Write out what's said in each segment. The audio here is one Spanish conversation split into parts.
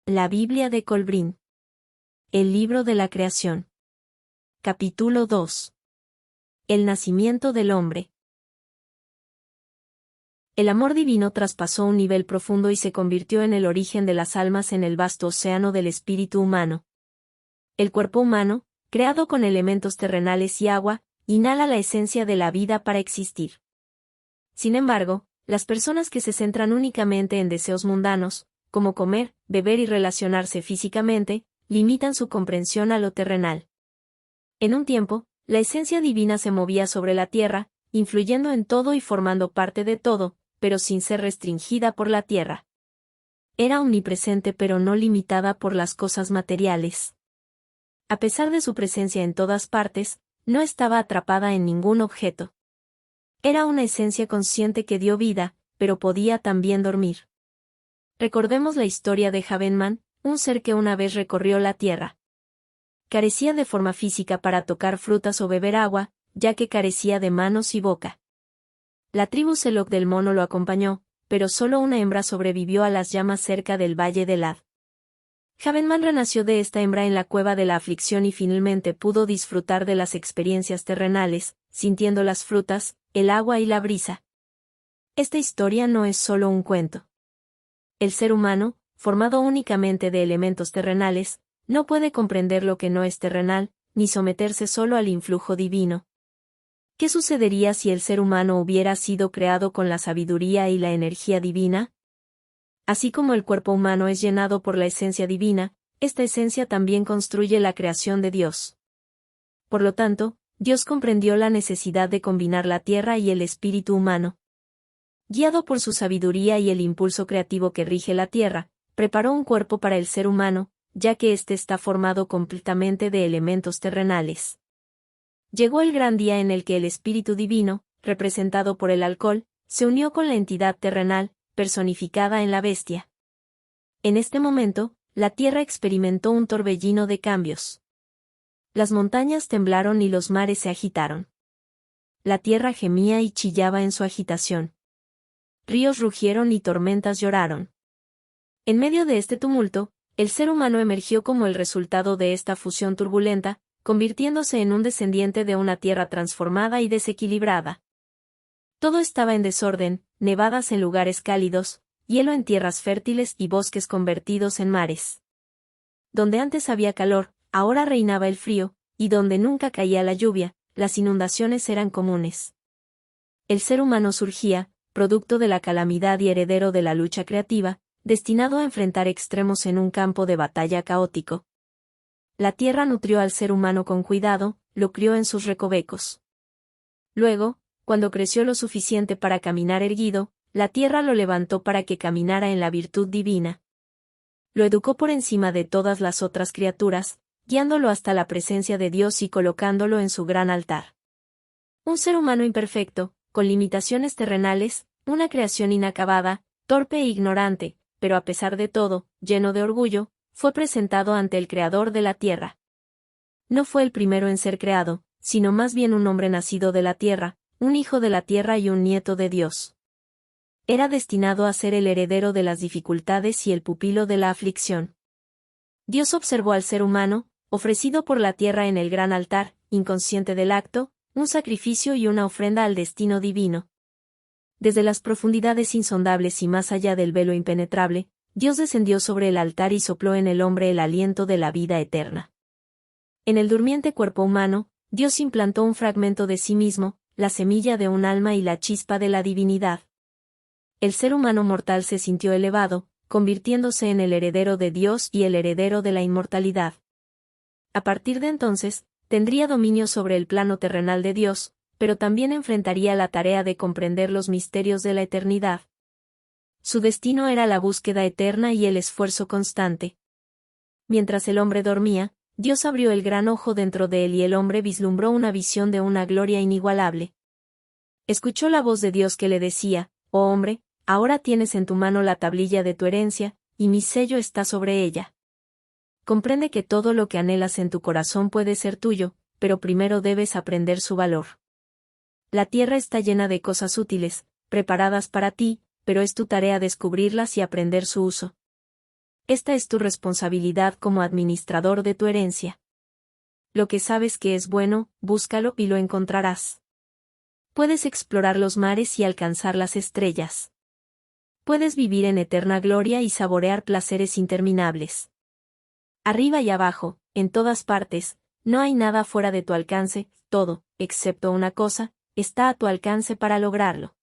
La Biblia de Colbrin. El libro de la creación. Capítulo 2. El nacimiento del hombre. El amor divino traspasó un nivel profundo y se convirtió en el origen de las almas en el vasto océano del espíritu humano. El cuerpo humano, creado con elementos terrenales y agua, inhala la esencia de la vida para existir. Sin embargo, las personas que se centran únicamente en deseos mundanos, como comer, beber y relacionarse físicamente, limitan su comprensión a lo terrenal. En un tiempo, la esencia divina se movía sobre la tierra, influyendo en todo y formando parte de todo, pero sin ser restringida por la tierra. Era omnipresente pero no limitada por las cosas materiales. A pesar de su presencia en todas partes, no estaba atrapada en ningún objeto. Era una esencia consciente que dio vida, pero podía también dormir. Recordemos la historia de Havenman, un ser que una vez recorrió la tierra. Carecía de forma física para tocar frutas o beber agua, ya que carecía de manos y boca. La tribu Selok del mono lo acompañó, pero solo una hembra sobrevivió a las llamas cerca del valle de Lad. Havenman renació de esta hembra en la cueva de la aflicción y finalmente pudo disfrutar de las experiencias terrenales, sintiendo las frutas, el agua y la brisa. Esta historia no es solo un cuento. El ser humano, formado únicamente de elementos terrenales, no puede comprender lo que no es terrenal, ni someterse solo al influjo divino. ¿Qué sucedería si el ser humano hubiera sido creado con la sabiduría y la energía divina? Así como el cuerpo humano es llenado por la esencia divina, esta esencia también construye la creación de Dios. Por lo tanto, Dios comprendió la necesidad de combinar la tierra y el espíritu humano. Guiado por su sabiduría y el impulso creativo que rige la tierra, preparó un cuerpo para el ser humano, ya que éste está formado completamente de elementos terrenales. Llegó el gran día en el que el espíritu divino, representado por el alcohol, se unió con la entidad terrenal, personificada en la bestia. En este momento, la tierra experimentó un torbellino de cambios. Las montañas temblaron y los mares se agitaron. La tierra gemía y chillaba en su agitación. Ríos rugieron y tormentas lloraron. En medio de este tumulto, el ser humano emergió como el resultado de esta fusión turbulenta, convirtiéndose en un descendiente de una tierra transformada y desequilibrada. Todo estaba en desorden, nevadas en lugares cálidos, hielo en tierras fértiles y bosques convertidos en mares. Donde antes había calor, ahora reinaba el frío, y donde nunca caía la lluvia, las inundaciones eran comunes. El ser humano surgía, producto de la calamidad y heredero de la lucha creativa, destinado a enfrentar extremos en un campo de batalla caótico. La tierra nutrió al ser humano con cuidado, lo crió en sus recovecos. Luego, cuando creció lo suficiente para caminar erguido, la tierra lo levantó para que caminara en la virtud divina. Lo educó por encima de todas las otras criaturas, guiándolo hasta la presencia de Dios y colocándolo en su gran altar. Un ser humano imperfecto, con limitaciones terrenales, una creación inacabada, torpe e ignorante, pero a pesar de todo, lleno de orgullo, fue presentado ante el Creador de la tierra. No fue el primero en ser creado, sino más bien un hombre nacido de la tierra, un hijo de la tierra y un nieto de Dios. Era destinado a ser el heredero de las dificultades y el pupilo de la aflicción. Dios observó al ser humano, ofrecido por la tierra en el gran altar, inconsciente del acto, un sacrificio y una ofrenda al destino divino. Desde las profundidades insondables y más allá del velo impenetrable, Dios descendió sobre el altar y sopló en el hombre el aliento de la vida eterna. En el durmiente cuerpo humano, Dios implantó un fragmento de sí mismo, la semilla de un alma y la chispa de la divinidad. El ser humano mortal se sintió elevado, convirtiéndose en el heredero de Dios y el heredero de la inmortalidad. A partir de entonces, tendría dominio sobre el plano terrenal de Dios, pero también enfrentaría la tarea de comprender los misterios de la eternidad. Su destino era la búsqueda eterna y el esfuerzo constante. Mientras el hombre dormía, Dios abrió el gran ojo dentro de él y el hombre vislumbró una visión de una gloria inigualable. Escuchó la voz de Dios que le decía: «Oh hombre, ahora tienes en tu mano la tablilla de tu herencia, y mi sello está sobre ella. Comprende que todo lo que anhelas en tu corazón puede ser tuyo, pero primero debes aprender su valor. La tierra está llena de cosas útiles, preparadas para ti, pero es tu tarea descubrirlas y aprender su uso. Esta es tu responsabilidad como administrador de tu herencia. Lo que sabes que es bueno, búscalo y lo encontrarás. Puedes explorar los mares y alcanzar las estrellas. Puedes vivir en eterna gloria y saborear placeres interminables. Arriba y abajo, en todas partes, no hay nada fuera de tu alcance, todo, excepto una cosa, está a tu alcance para lograrlo.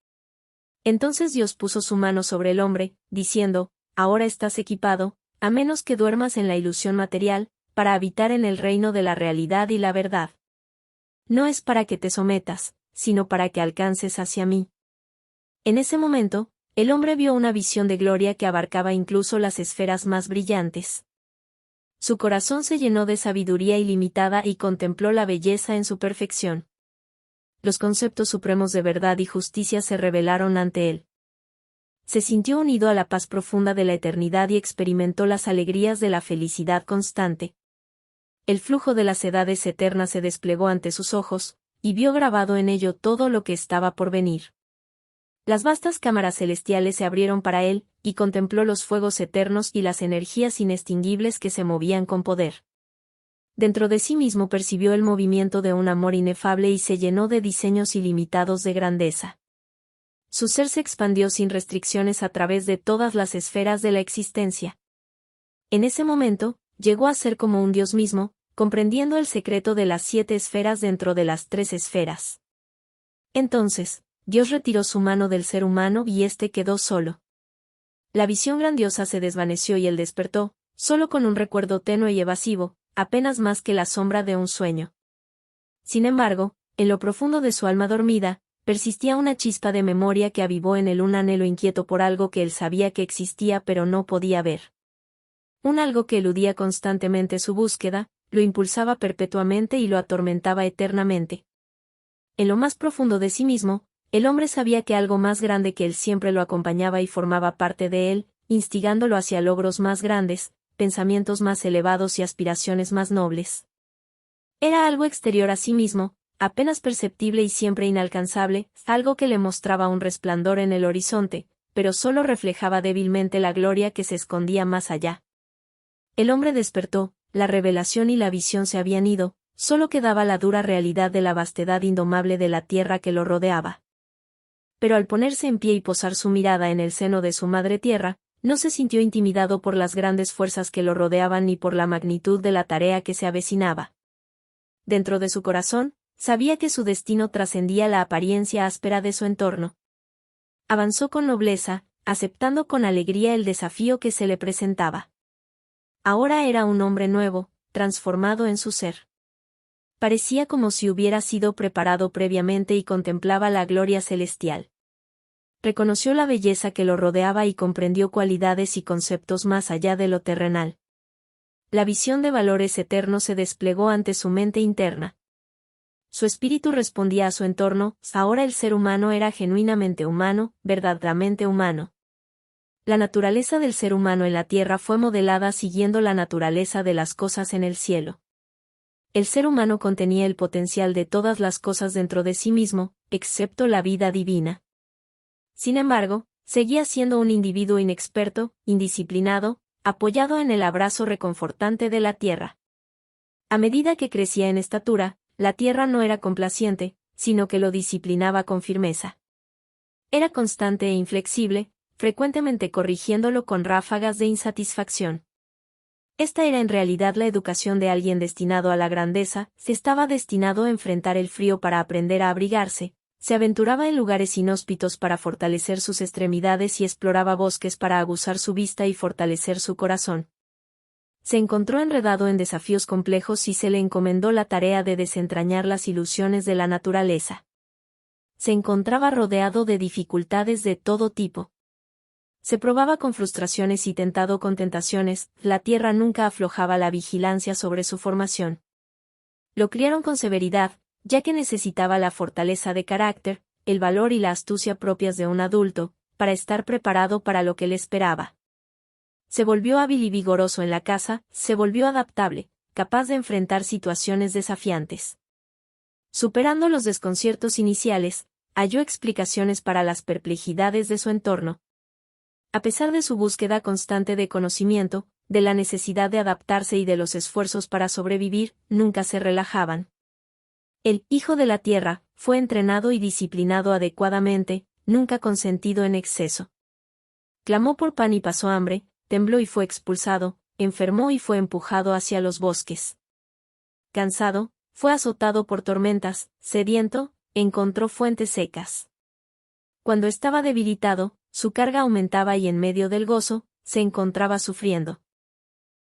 Entonces Dios puso su mano sobre el hombre, diciendo, ahora estás equipado, a menos que duermas en la ilusión material, para habitar en el reino de la realidad y la verdad. No es para que te sometas, sino para que alcances hacia mí. En ese momento, el hombre vio una visión de gloria que abarcaba incluso las esferas más brillantes. Su corazón se llenó de sabiduría ilimitada y contempló la belleza en su perfección. Los conceptos supremos de verdad y justicia se revelaron ante él. Se sintió unido a la paz profunda de la eternidad y experimentó las alegrías de la felicidad constante. El flujo de las edades eternas se desplegó ante sus ojos, y vio grabado en ello todo lo que estaba por venir. Las vastas cámaras celestiales se abrieron para él, y contempló los fuegos eternos y las energías inextinguibles que se movían con poder. Dentro de sí mismo percibió el movimiento de un amor inefable y se llenó de diseños ilimitados de grandeza. Su ser se expandió sin restricciones a través de todas las esferas de la existencia. En ese momento, llegó a ser como un Dios mismo, comprendiendo el secreto de las 7 esferas dentro de las 3 esferas. Entonces, Dios retiró su mano del ser humano y éste quedó solo. La visión grandiosa se desvaneció y él despertó, solo con un recuerdo tenue y evasivo, apenas más que la sombra de un sueño. Sin embargo, en lo profundo de su alma dormida, persistía una chispa de memoria que avivó en él un anhelo inquieto por algo que él sabía que existía pero no podía ver. Un algo que eludía constantemente su búsqueda, lo impulsaba perpetuamente y lo atormentaba eternamente. En lo más profundo de sí mismo, el hombre sabía que algo más grande que él siempre lo acompañaba y formaba parte de él, instigándolo hacia logros más grandes, pensamientos más elevados y aspiraciones más nobles. Era algo exterior a sí mismo, apenas perceptible y siempre inalcanzable, algo que le mostraba un resplandor en el horizonte, pero solo reflejaba débilmente la gloria que se escondía más allá. El hombre despertó, la revelación y la visión se habían ido, solo quedaba la dura realidad de la vastedad indomable de la tierra que lo rodeaba. Pero al ponerse en pie y posar su mirada en el seno de su madre tierra, no se sintió intimidado por las grandes fuerzas que lo rodeaban ni por la magnitud de la tarea que se avecinaba. Dentro de su corazón, sabía que su destino trascendía la apariencia áspera de su entorno. Avanzó con nobleza, aceptando con alegría el desafío que se le presentaba. Ahora era un hombre nuevo, transformado en su ser. Parecía como si hubiera sido preparado previamente y contemplaba la gloria celestial. Reconoció la belleza que lo rodeaba y comprendió cualidades y conceptos más allá de lo terrenal. La visión de valores eternos se desplegó ante su mente interna. Su espíritu respondía a su entorno, ahora el ser humano era genuinamente humano, verdaderamente humano. La naturaleza del ser humano en la tierra fue modelada siguiendo la naturaleza de las cosas en el cielo. El ser humano contenía el potencial de todas las cosas dentro de sí mismo, excepto la vida divina. Sin embargo, seguía siendo un individuo inexperto, indisciplinado, apoyado en el abrazo reconfortante de la tierra. A medida que crecía en estatura, la tierra no era complaciente, sino que lo disciplinaba con firmeza. Era constante e inflexible, frecuentemente corrigiéndolo con ráfagas de insatisfacción. Esta era en realidad la educación de alguien destinado a la grandeza, se estaba destinado a enfrentar el frío para aprender a abrigarse, se aventuraba en lugares inhóspitos para fortalecer sus extremidades y exploraba bosques para aguzar su vista y fortalecer su corazón. Se encontró enredado en desafíos complejos y se le encomendó la tarea de desentrañar las ilusiones de la naturaleza. Se encontraba rodeado de dificultades de todo tipo. Se probaba con frustraciones y tentado con tentaciones, la tierra nunca aflojaba la vigilancia sobre su formación. Lo criaron con severidad, ya que necesitaba la fortaleza de carácter, el valor y la astucia propias de un adulto, para estar preparado para lo que le esperaba. Se volvió hábil y vigoroso en la caza, se volvió adaptable, capaz de enfrentar situaciones desafiantes. Superando los desconciertos iniciales, halló explicaciones para las perplejidades de su entorno. A pesar de su búsqueda constante de conocimiento, de la necesidad de adaptarse y de los esfuerzos para sobrevivir, nunca se relajaban. El Hijo de la Tierra fue entrenado y disciplinado adecuadamente, nunca consentido en exceso. Clamó por pan y pasó hambre, tembló y fue expulsado, enfermó y fue empujado hacia los bosques. Cansado, fue azotado por tormentas, sediento, encontró fuentes secas. Cuando estaba debilitado, su carga aumentaba y en medio del gozo, se encontraba sufriendo.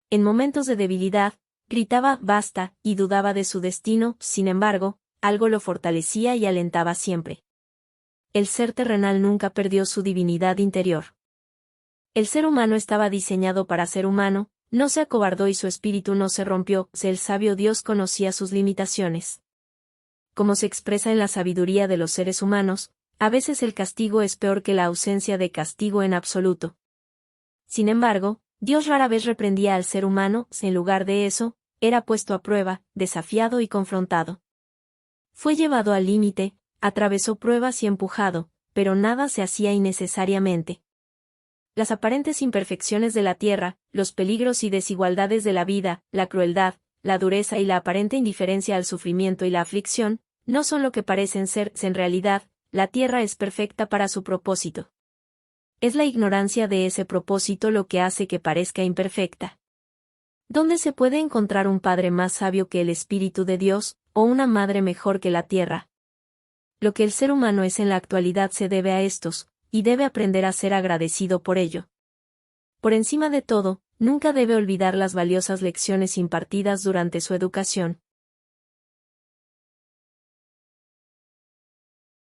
En momentos de debilidad, gritaba «basta» y dudaba de su destino, sin embargo, algo lo fortalecía y alentaba siempre. El ser terrenal nunca perdió su divinidad interior. El ser humano estaba diseñado para ser humano, no se acobardó y su espíritu no se rompió, el sabio Dios conocía sus limitaciones. Como se expresa en la sabiduría de los seres humanos, a veces el castigo es peor que la ausencia de castigo en absoluto. Sin embargo, Dios rara vez reprendía al ser humano, en lugar de eso, era puesto a prueba, desafiado y confrontado. Fue llevado al límite, atravesó pruebas y empujado, pero nada se hacía innecesariamente. Las aparentes imperfecciones de la tierra, los peligros y desigualdades de la vida, la crueldad, la dureza y la aparente indiferencia al sufrimiento y la aflicción, no son lo que parecen ser, en realidad, la tierra es perfecta para su propósito. Es la ignorancia de ese propósito lo que hace que parezca imperfecta. ¿Dónde se puede encontrar un padre más sabio que el Espíritu de Dios, o una madre mejor que la tierra? Lo que el ser humano es en la actualidad se debe a estos, y debe aprender a ser agradecido por ello. Por encima de todo, nunca debe olvidar las valiosas lecciones impartidas durante su educación.